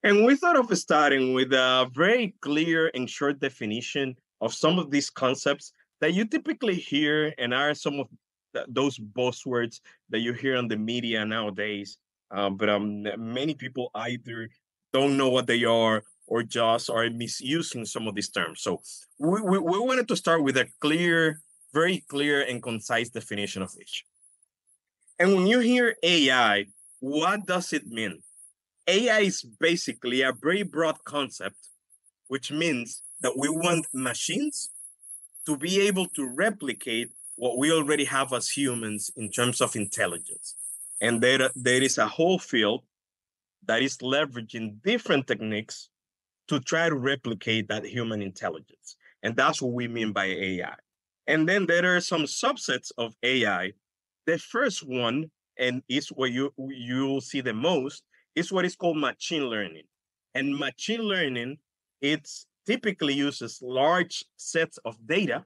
And we thought of starting with a very clear and short definition of some of these concepts that you typically hear and are some of those buzzwords that you hear on the media nowadays. But many people either don't know what they are or just are misusing some of these terms. So we wanted to start with a clear, very clear and concise definition of each. And when you hear AI, what does it mean? AI is basically a very broad concept, which means that we want machines to be able to replicate what we already have as humans in terms of intelligence. And there is a whole field that is leveraging different techniques to try to replicate that human intelligence. And that's what we mean by AI. And then there are some subsets of AI. The first one, and is what you'll see the most, is what is called machine learning. And machine learning, it's typically uses large sets of data.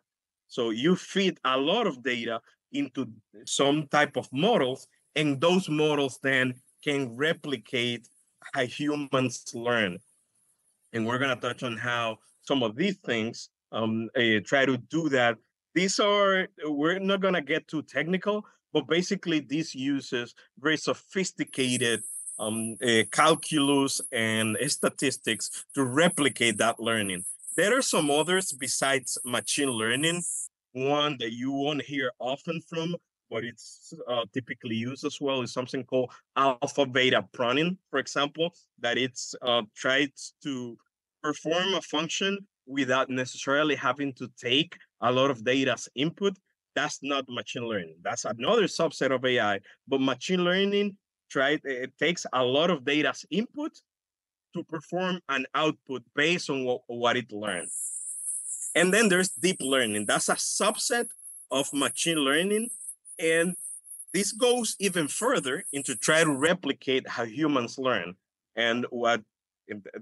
So you feed a lot of data into some type of models, and those models then can replicate how humans learn. And we're going to touch on how some of these things try to do that. We're not going to get too technical, but basically this uses very sophisticated calculus and statistics to replicate that learning. There are some others besides machine learning. One that you won't hear often from, but it's typically used as well, is something called alpha beta pruning, for example, that it's tries to perform a function without necessarily having to take a lot of data as input. That's not machine learning. That's another subset of AI. But machine learning it takes a lot of data as input to perform an output based on what it learned. And then there's deep learning. That's a subset of machine learning. And this goes even further into try to replicate how humans learn. And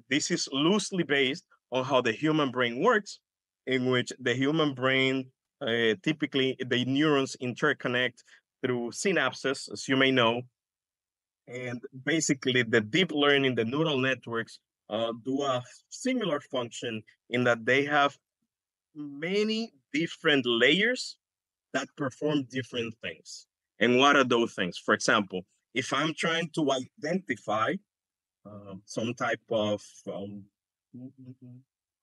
this is loosely based on how the human brain works, in which the human brain, typically the neurons interconnect through synapses, as you may know. And basically the deep learning, the neural networks do a similar function in that they have many different layers that perform different things. And what are those things? For example, if I'm trying to identify some type of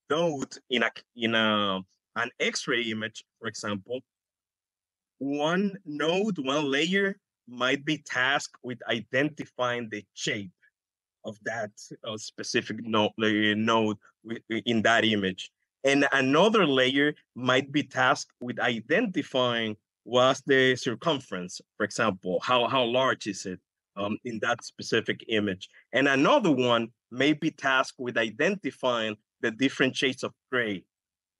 node in an X-ray image, for example, one layer might be tasked with identifying the shape of that specific node in that image. And another layer might be tasked with identifying what's the circumference, for example, how large is it in that specific image. And another one may be tasked with identifying the different shades of gray.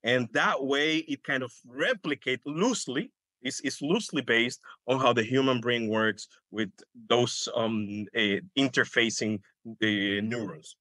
And that way it kind of replicates loosely, is loosely based on how the human brain works with those interfacing the neurons.